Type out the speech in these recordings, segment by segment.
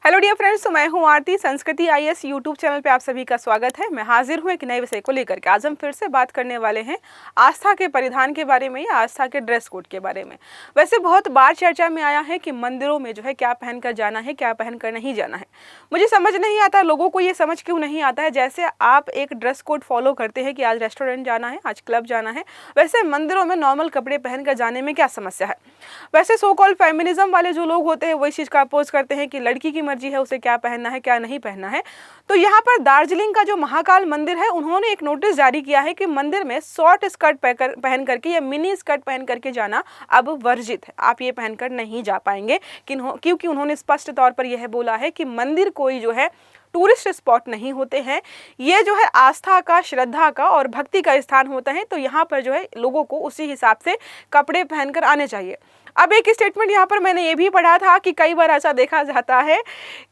Hello dear friends, तो मैं हूं आरती। संस्कृति आईएएस यूट्यूब चैनल पे आप सभी का स्वागत है। मैं हाजिर हूं एक नए विषय को लेकर के। आज हम फिर से बात करने वाले हैं आस्था के परिधान के बारे में या आस्था के ड्रेस कोड के बारे में। वैसे बहुत बार चर्चा में आया है कि मंदिरों में जो है क्या पहनकर जाना है, क्या पहनकर नहीं जाना है। मुझे समझ नहीं आता लोगों को ये समझ क्यों नहीं आता है। जैसे आप एक ड्रेस कोड फॉलो करते हैं कि आज रेस्टोरेंट जाना है, आज क्लब जाना है, वैसे मंदिरों में नॉर्मल कपड़े पहनकर जाने में क्या समस्या है। वैसे सो कॉल्ड फेमिनिज्म वाले जो लोग होते हैं वही चीज़ का अपोज करते हैं कि लड़की की मर्जी है उसे क्या पहनना है क्या नहीं पहनना है। तो यहाँ पर दार्जिलिंग का जो महाकाल मंदिर है, उन्होंने एक नोटिस जारी किया है कि मंदिर में शॉर्ट स्कर्ट पहन करके या मिनी स्कर्ट पहन करके जाना अब वर्जित है। आप ये पहनकर नहीं जा पाएंगे क्योंकि उन्होंने स्पष्ट तौर पर यह बोला है कि मंदिर कोई जो है टूरिस्ट स्पॉट नहीं होते हैं। ये जो है आस्था का, श्रद्धा का और भक्ति का स्थान होता है। तो यहाँ पर जो है लोगों को उसी हिसाब से कपड़े पहनकर आने चाहिए। अब एक स्टेटमेंट यहाँ पर मैंने ये भी पढ़ा था कि कई बार ऐसा देखा जाता है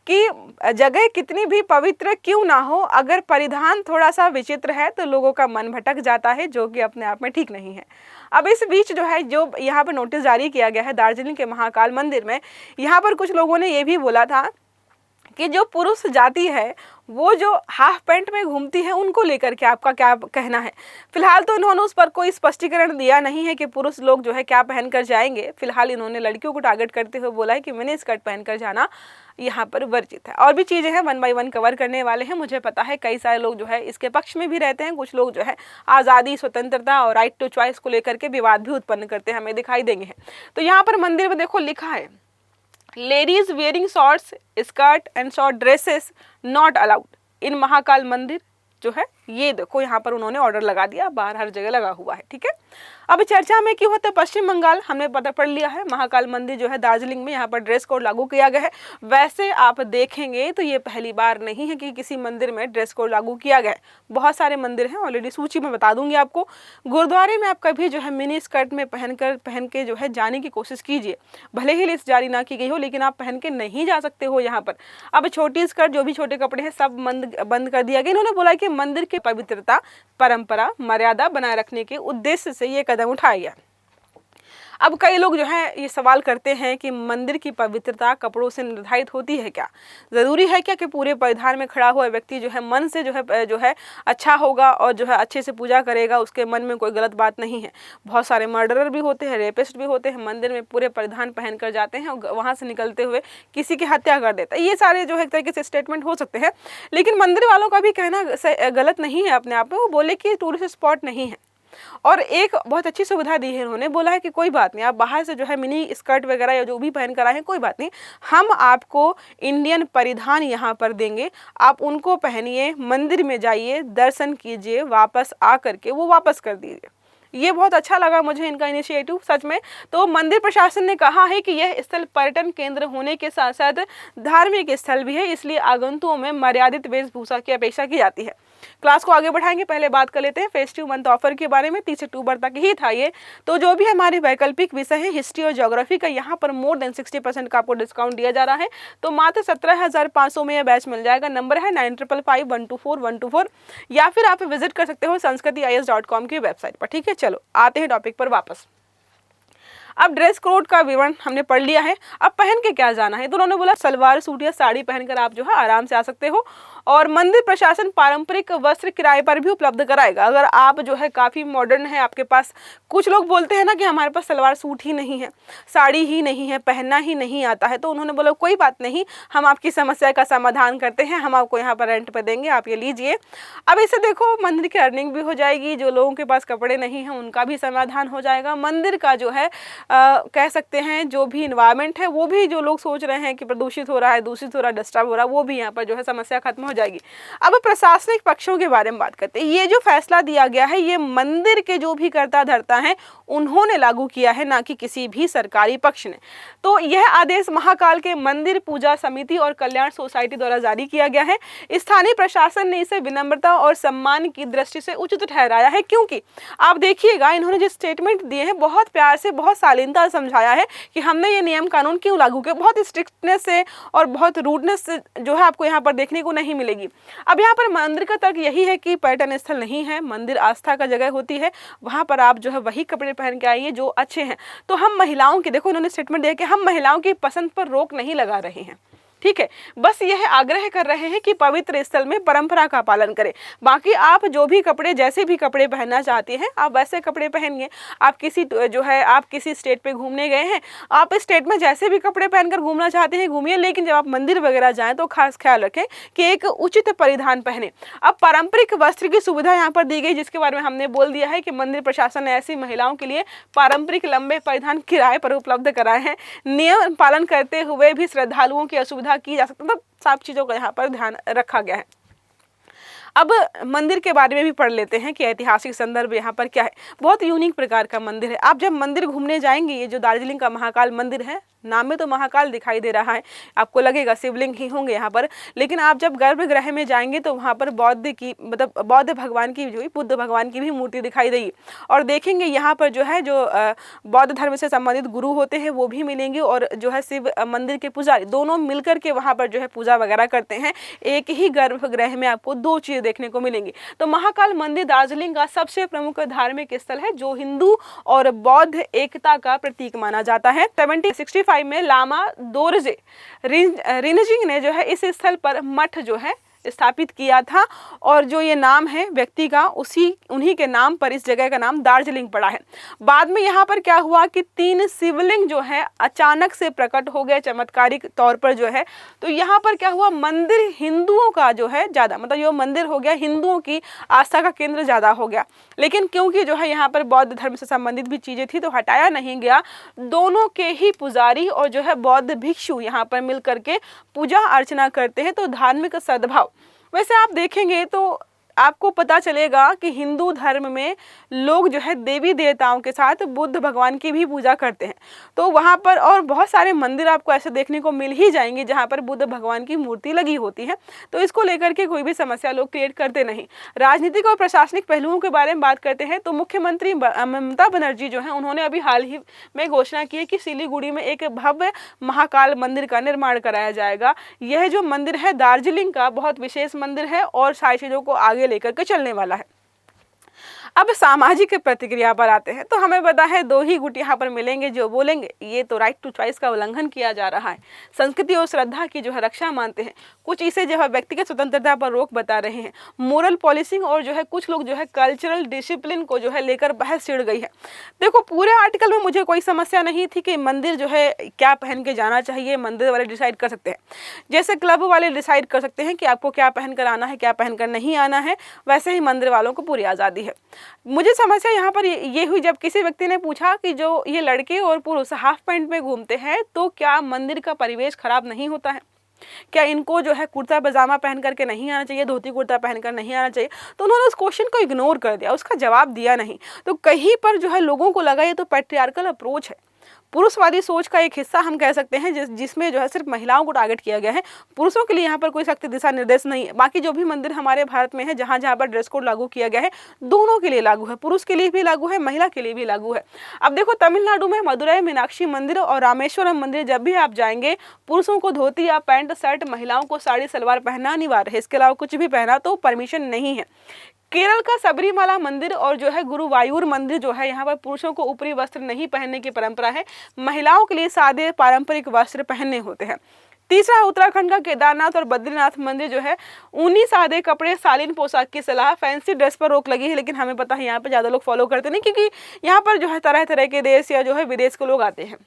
कि जगह कितनी भी पवित्र क्यों ना हो, अगर परिधान थोड़ा सा विचित्र है तो लोगों का मन भटक जाता है, जो कि अपने आप में ठीक नहीं है। अब इस बीच जो है जो यहाँ पर नोटिस जारी किया गया है दार्जिलिंग के महाकाल मंदिर में, यहाँ पर कुछ लोगों ने ये भी बोला था कि जो पुरुष जाति है वो जो हाफ पैंट में घूमती है उनको लेकर के आपका क्या कहना है। फिलहाल तो इन्होंने उस पर कोई स्पष्टीकरण दिया नहीं है कि पुरुष लोग जो है क्या पहनकर जाएंगे। फिलहाल इन्होंने लड़कियों को टारगेट करते हुए बोला है कि मिनी स्कर्ट पहनकर जाना यहाँ पर वर्जित है। और भी चीज़ें हैं, 1 बाय 1 कवर करने वाले हैं। मुझे पता है कई सारे लोग जो है इसके पक्ष में भी रहते हैं, कुछ लोग जो है आज़ादी, स्वतंत्रता और राइट टू चॉइस को लेकर के विवाद भी उत्पन्न करते हैं, हमें दिखाई देंगे। तो यहाँ पर मंदिर में देखो लिखा है, ladies wearing shorts skirt and short dresses not allowed in Mahakal मंदिर। जो है ये देखो यहाँ पर उन्होंने ऑर्डर लगा दिया, बाहर हर जगह लगा हुआ है। ठीक है, अब चर्चा में क्यों होता है पश्चिम बंगाल, हमने पता पढ़ लिया है। महाकाल मंदिर जो है दार्जिलिंग में, यहाँ पर ड्रेस कोड लागू किया गया है। वैसे आप देखेंगे तो ये पहली बार नहीं है कि किसी मंदिर में ड्रेस कोड लागू किया गया है। बहुत सारे मंदिर हैं, ऑलरेडी सूची में बता दूंगी आपको। गुरुद्वारे में आप कभी जो है मिनी स्कर्ट में पहन के जो है जाने की कोशिश कीजिए। भले ही लिस्ट जारी ना की गई हो, लेकिन आप पहन के नहीं जा सकते हो यहाँ पर। अब छोटी स्कर्ट, जो भी छोटे कपड़े हैं, सब बंद कर दिया गया। इन्होंने बोला कि मंदिर की पवित्रता, परंपरा, मर्यादा बनाए रखने के उद्देश्य से ये कदम उठाया गया। अब कई लोग जो है ये सवाल करते हैं कि मंदिर की पवित्रता कपड़ों से निर्धारित होती है क्या? ज़रूरी है क्या कि पूरे परिधान में खड़ा हुआ व्यक्ति जो है मन से जो है अच्छा होगा और जो है अच्छे से पूजा करेगा, उसके मन में कोई गलत बात नहीं है। बहुत सारे मर्डरर भी होते हैं, रेपिस्ट भी होते हैं, मंदिर में पूरे परिधान पहन कर जाते हैं और वहाँ से निकलते हुए किसी की हत्या कर देता है। ये सारे जो है एक तरीके से स्टेटमेंट हो सकते हैं, लेकिन मंदिर वालों का भी कहना गलत नहीं है अपने आप में। वो बोले कि टूरिस्ट स्पॉट नहीं है और एक बहुत अच्छी सुविधा दी है। उन्होंने बोला है कि कोई बात नहीं, आप बाहर से जो है मिनी स्कर्ट वगैरह या जो भी पहन कर आए हैं, कोई बात नहीं, हम आपको इंडियन परिधान यहाँ पर देंगे, आप उनको पहनिए, मंदिर में जाइए, दर्शन कीजिए, वापस आ करके वो वापस कर दीजिए। ये बहुत अच्छा लगा मुझे इनका इनिशिएटिव सच में। तो मंदिर प्रशासन ने कहा है कि यह स्थल पर्यटन केंद्र होने के साथ साथ धार्मिक स्थल भी है, इसलिए आगंतुकों में मर्यादित वेशभूषा की अपेक्षा की जाती है। क्लास को आगे बढ़ाएंगे, पहले बात कर लेते हैं फेस्टिव मंथ ऑफर के बारे में। 30 अक्टूबर तक ही था ये। तो जो भी हमारे वैकल्पिक विषय है हिस्ट्री और ज्योग्राफी का, यहाँ पर मोर देन 60% का आपको डिस्काउंट दिया जा रहा है। तो मात्र 17,500 में यह बैच मिल जाएगा। नंबर है 9555124124 या फिर आप विजिट कर सकते हो sanskritiyes.com की वेबसाइट पर। ठीक है, चलो आते हैं टॉपिक पर वापस। अब ड्रेस कोड का विवरण हमने पढ़ लिया है, अब पहन के क्या जाना है। तो उन्होंने बोला सलवार सूट या साड़ी पहनकर आप जो है आराम से आ सकते हो और मंदिर प्रशासन पारंपरिक वस्त्र किराए पर भी उपलब्ध कराएगा। अगर आप जो है काफ़ी मॉडर्न है, आपके पास, कुछ लोग बोलते हैं ना कि हमारे पास सलवार सूट ही नहीं है, साड़ी ही नहीं है, पहनना ही नहीं आता है, तो उन्होंने बोला कोई बात नहीं, हम आपकी समस्या का समाधान करते हैं, हम आपको यहाँ पर रेंट पर देंगे, आप ये लीजिए। अब इसे देखो, मंदिर की अर्निंग भी हो जाएगी, जो लोगों के पास कपड़े नहीं हैं उनका भी समाधान हो जाएगा। मंदिर का जो है कह सकते हैं जो भी इन्वायरमेंट है, वो भी जो लोग सोच रहे हैं कि प्रदूषित हो रहा है, दूषित हो रहा है, डिस्टर्ब हो रहा है, वो भी यहाँ पर जो है समस्या खत्म हो जाएगी। अब प्रशासनिक पक्षों के बारे में बात करते हैं। ये जो फैसला दिया गया है ये मंदिर के जो भी कर्ता धर्ता हैं उन्होंने लागू किया है, ना कि किसी भी सरकारी पक्ष ने। तो यह आदेश महाकाल के मंदिर पूजा समिति और कल्याण सोसाइटी द्वारा जारी किया गया है। स्थानीय प्रशासन ने इसे विनम्रता और सम्मान की दृष्टि से उचित ठहराया है, क्योंकि आप देखिएगा इन्होंने जो स्टेटमेंट दिए हैं बहुत प्यार से, बहुत शालीनता से समझाया है कि हमने ये नियम कानून क्यों लागू किया। बहुत स्ट्रिक्टनेस से और बहुत रूडनेस से जो है आपको यहाँ पर देखने को नहीं मिलेगी। अब यहाँ पर मंदिर का तर्क यही है कि पर्यटन स्थल नहीं है, मंदिर आस्था का जगह होती है, वहाँ पर आप जो है वही कपड़े पहन के आइए जो अच्छे हैं। तो हम महिलाओं की, देखो उन्होंने स्टेटमेंट दिया कि हम महिलाओं की पसंद पर रोक नहीं लगा रहे हैं। ठीक है, बस यह आग्रह कर रहे हैं कि पवित्र स्थल में परंपरा का पालन करें। बाकी आप जो भी कपड़े, जैसे भी कपड़े पहनना चाहते हैं आप वैसे कपड़े पहनिए। आप किसी स्टेट पे घूमने गए हैं, आप इस स्टेट में जैसे भी कपड़े पहनकर घूमना चाहते हैं घूमिए, लेकिन जब आप मंदिर वगैरह जाएं तो खास ख्याल रखें कि एक उचित परिधान पहने। अब पारंपरिक वस्त्र की सुविधा यहाँ पर दी गई, जिसके बारे में हमने बोल दिया है कि मंदिर प्रशासन ने ऐसी महिलाओं के लिए पारंपरिक लंबे परिधान किराए पर उपलब्ध कराए हैं। नियम पालन करते हुए भी श्रद्धालुओं की असुविधा की जा सकती है, मतलब सब चीज़ों का यहाँ पर ध्यान रखा गया है। अब मंदिर के बारे में भी पढ़ लेते हैं कि ऐतिहासिक संदर्भ यहाँ पर क्या है। बहुत यूनिक प्रकार का मंदिर है। आप जब मंदिर घूमने जाएंगे, ये जो दार्जिलिंग का महाकाल मंदिर है, नाम में तो महाकाल दिखाई दे रहा है, आपको लगेगा शिवलिंग ही होंगे यहाँ पर, लेकिन आप जब गर्भगृह में जाएंगे तो वहाँ पर बौद्ध भगवान की, जो बुद्ध भगवान की भी मूर्ति दिखाई देगी। और देखेंगे यहाँ पर जो है बौद्ध धर्म से संबंधित गुरु होते हैं वो भी मिलेंगे, और जो है शिव मंदिर के पुजारी दोनों मिलकर के वहाँ पर जो है पूजा वगैरह करते हैं। एक ही गर्भगृह में आपको दो चीज़ देखने को मिलेंगी। तो महाकाल मंदिर दार्जिलिंग का सबसे प्रमुख धार्मिक स्थल है, जो हिंदू और बौद्ध एकता का प्रतीक माना जाता है। 1765 में लामा दोरजे रिनजिंग ने जो है इस स्थल पर मठ जो है स्थापित किया था, और जो ये नाम है व्यक्ति का उन्हीं के नाम पर इस जगह का नाम दार्जिलिंग पड़ा है। बाद में यहाँ पर क्या हुआ कि 3 शिवलिंग जो है अचानक से प्रकट हो गए चमत्कारिक तौर पर जो है। तो यहाँ पर क्या हुआ, मंदिर हिंदुओं का जो है ज़्यादा, मतलब ये मंदिर हो गया हिंदुओं की आस्था का केंद्र ज़्यादा हो गया। लेकिन क्योंकि जो है यहाँ पर बौद्ध धर्म से संबंधित भी चीज़ें थी तो हटाया नहीं गया। दोनों के ही पुजारी और जो है बौद्ध भिक्षु यहाँ पर मिल करके पूजा अर्चना करते हैं। तो धार्मिक सद्भाव, वैसे आप देखेंगे तो आपको पता चलेगा कि हिंदू धर्म में लोग जो है देवी देवताओं के साथ बुद्ध भगवान की भी पूजा करते हैं। तो वहाँ पर और बहुत सारे मंदिर आपको ऐसे देखने को मिल ही जाएंगे जहाँ पर बुद्ध भगवान की मूर्ति लगी होती है। तो इसको लेकर के कोई भी समस्या लोग क्रिएट करते नहीं। राजनीतिक और प्रशासनिक पहलुओं के बारे में बात करते हैं तो मुख्यमंत्री ममता बनर्जी जो है उन्होंने अभी हाल ही में घोषणा की है कि सिलीगुड़ी में एक भव्य महाकाल मंदिर का निर्माण कराया जाएगा। यह जो मंदिर है दार्जिलिंग का बहुत विशेष मंदिर है और सारी चीज़ों को आगे लेकर के चलने वाला है। अब सामाजिक प्रतिक्रिया पर आते हैं तो हमें पता है 2 ही गुट यहाँ पर मिलेंगे जो बोलेंगे ये तो राइट टू चॉइस का उल्लंघन किया जा रहा है, संस्कृति और श्रद्धा की जो है रक्षा मानते हैं। कुछ इसे जो है व्यक्तिगत स्वतंत्रता पर रोक बता रहे हैं, मोरल पॉलिसिंग, और जो है कुछ लोग जो है कल्चरल डिसिप्लिन को जो है लेकर बहस छिड़ गई है। देखो पूरे आर्टिकल में मुझे कोई समस्या नहीं थी कि मंदिर जो है क्या पहन के जाना चाहिए, मंदिर वाले डिसाइड कर सकते हैं, जैसे क्लब वाले डिसाइड कर सकते हैं कि आपको क्या पहन कर आना है क्या पहन कर नहीं आना है, वैसे ही मंदिर वालों को पूरी आज़ादी है। मुझे समस्या यहाँ पर ये हुई जब किसी व्यक्ति ने पूछा कि जो ये लड़के और पुरुष हाफ पैंट में घूमते हैं तो क्या मंदिर का परिवेश खराब नहीं होता है, क्या इनको जो है कुर्ता पजामा पहन करके नहीं आना चाहिए, धोती कुर्ता पहनकर नहीं आना चाहिए। तो उन्होंने उस क्वेश्चन को इग्नोर कर दिया, उसका जवाब दिया नहीं। तो कहीं पर जो है लोगों को लगा ये तो पैट्रियार्कल अप्रोच है, पुरुषवादी सोच का एक हिस्सा हम कह सकते हैं, जिसमें जो है सिर्फ महिलाओं को टारगेट किया गया है। पुरुषों के लिए यहाँ पर कोई सख्त दिशा निर्देश नहीं है। बाकी जो भी मंदिर हमारे भारत में है जहाँ जहाँ पर ड्रेस कोड लागू किया गया है दोनों के लिए लागू है, पुरुष के लिए भी लागू है, महिला के लिए भी लागू है। अब देखो तमिलनाडु में मदुरई मीनाक्षी मंदिर और रामेश्वरम मंदिर जब भी आप जाएंगे पुरुषों को धोती या पैंट शर्ट, महिलाओं को साड़ी सलवार पहनना अनिवार्य है, इसके अलावा कुछ भी पहना तो परमिशन नहीं है। केरल का सबरीमाला मंदिर और जो है गुरुवायूर मंदिर जो है यहाँ पर पुरुषों को ऊपरी वस्त्र नहीं पहनने की परंपरा है, महिलाओं के लिए सादे पारंपरिक वस्त्र पहनने होते हैं। तीसरा उत्तराखंड का केदारनाथ और बद्रीनाथ मंदिर जो है ऊनी सादे कपड़े, शालीन पोशाक की सलाह, फैंसी ड्रेस पर रोक लगी है, लेकिन हमें पता है यहाँ पर ज़्यादा लोग फॉलो करते नहीं क्योंकि यहाँ पर जो है तरह तरह के देश या जो है विदेश के लोग आते हैं।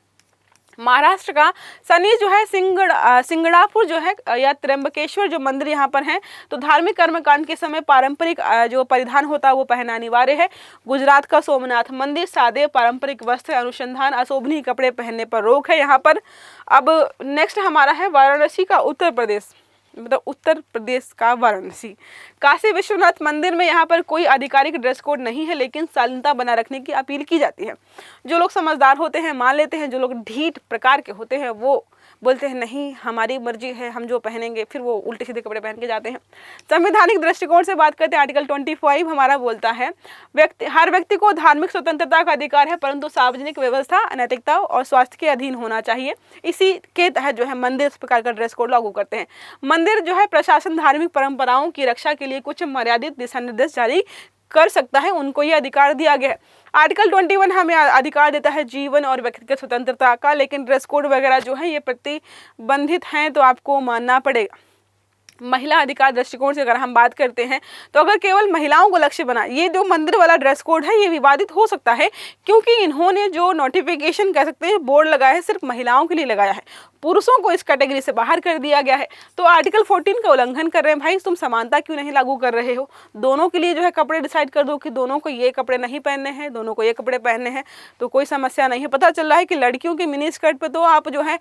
महाराष्ट्र का सनी जो है सिंगड़ापुर जो है या त्र्यंबकेश्वर जो मंदिर यहाँ पर हैं तो धार्मिक कर्मकांड के समय पारंपरिक जो परिधान होता है वो पहनना अनिवार्य है। गुजरात का सोमनाथ मंदिर सादे पारंपरिक वस्त्र अनुसंधान अशोभनीय कपड़े पहनने पर रोक है यहाँ पर। अब नेक्स्ट हमारा है वाराणसी का उत्तर प्रदेश का वाराणसी। काशी विश्वनाथ मंदिर में यहाँ पर कोई आधिकारिक ड्रेस कोड नहीं है, लेकिन शालीनता बना रखने की अपील की जाती है। जो लोग समझदार होते हैं मान लेते हैं, जो लोग ढीठ प्रकार के होते हैं वो बोलते हैं नहीं हमारी मर्जी है हम जो पहनेंगे, फिर वो उल्टे सीधे कपड़े पहन के जाते हैं। संवैधानिक दृष्टिकोण से बात करते हैं, आर्टिकल 25 हमारा बोलता है हर व्यक्ति को धार्मिक स्वतंत्रता का अधिकार है, परंतु सार्वजनिक व्यवस्था, नैतिकता और स्वास्थ्य के अधीन होना चाहिए। इसी के तहत जो है मंदिर इस प्रकार का ड्रेस कोड लागू करते हैं। मंदिर जो है प्रशासन धार्मिक परंपराओं की रक्षा के लिए कुछ मर्यादित दिशा निर्देश जारी कर सकता है, उनको ये अधिकार दिया गया है। आर्टिकल 21 हमें अधिकार देता है जीवन और व्यक्तिगत स्वतंत्रता का, लेकिन ड्रेस कोड वगैरह जो है ये प्रतिबंधित हैं, तो आपको मानना पड़ेगा। महिला अधिकार दृष्टिकोण से अगर हम बात करते हैं तो अगर केवल महिलाओं को लक्ष्य बना, ये जो मंदिर वाला ड्रेस कोड है ये विवादित हो सकता है, क्योंकि इन्होंने जो नोटिफिकेशन कह सकते हैं बोर्ड लगाया है सिर्फ महिलाओं के लिए लगाया है, पुरुषों को इस कैटेगरी से बाहर कर दिया गया है। तो आर्टिकल 14 का उल्लंघन कर रहे हैं भाई, तुम समानता क्यों नहीं लागू कर रहे हो? दोनों के लिए जो है कपड़े डिसाइड कर दो कि दोनों को ये कपड़े नहीं पहनने हैं, दोनों को ये कपड़े पहनने हैं, तो कोई समस्या नहीं है। पता चल रहा है कि लड़कियों के मिनी स्कर्ट पे तो आप जो है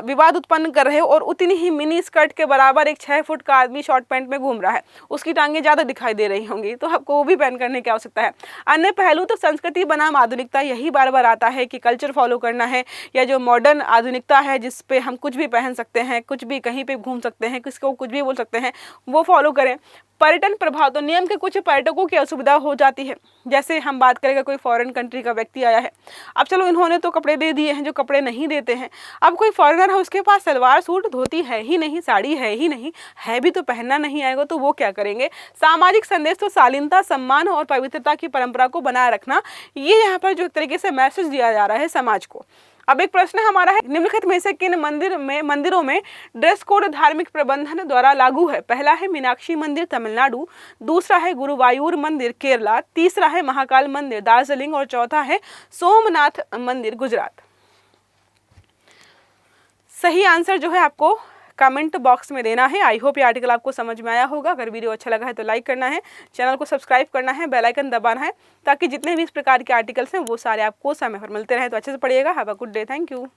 विवाद उत्पन्न कर रहे हो, और उतनी ही मिनी स्कर्ट के बराबर एक 6 फुट का आदमी शॉर्ट पैंट में घूम रहा है, उसकी टांगे ज्यादा दिखाई दे रही होंगी, तो आपको वो भी पहन करने की आवश्यकता है। अन्य पहलू तो संस्कृति बनाम आधुनिकता, यही बार बार आता है कि कल्चर फॉलो करना है, या जो मॉडर्न आधुनिकता है जिसपे हम कुछ भी पहन सकते हैं, कुछ भी कहीं पे घूम सकते हैं, किसको कुछ भी बोल सकते हैं, वो फॉलो करें। पर्यटन प्रभाव, तो नियम के कुछ पर्यटकों की असुविधा हो जाती है। जैसे हम बात करेंगे कोई फॉरेन कंट्री का व्यक्ति आया है, अब चलो इन्होंने तो कपड़े दे दिए हैं जो कपड़े नहीं देते हैं, अब कोई फॉरेनर है उसके पास सलवार सूट धोती है ही नहीं, साड़ी है ही नहीं, है भी तो पहनना नहीं आएगा, तो वो क्या करेंगे? सामाजिक संदेश, तो शालीनता, सम्मान और पवित्रता की परंपरा को बनाए रखना, ये यहाँ पर जो एक तरीके से मैसेज दिया जा रहा है समाज को। अब एक प्रश्न हमारा है, निम्नलिखित में से किन मंदिरों में ड्रेस कोड धार्मिक प्रबंधन द्वारा लागू है? पहला है मीनाक्षी मंदिर तमिलनाडु, दूसरा है गुरुवायूर मंदिर केरला, तीसरा है महाकाल मंदिर दार्जिलिंग, और चौथा है सोमनाथ मंदिर गुजरात। सही आंसर जो है आपको कमेंट बॉक्स में देना है। आई होप ये आर्टिकल आपको समझ में आया होगा। अगर वीडियो अच्छा लगा है तो लाइक करना है, चैनल को सब्सक्राइब करना है, बेल आइकन दबाना है, ताकि जितने भी इस प्रकार के आर्टिकल्स हैं वो सारे आपको समय पर मिलते रहे। तो अच्छे से पढ़िएगा। Have a good day. Thank you.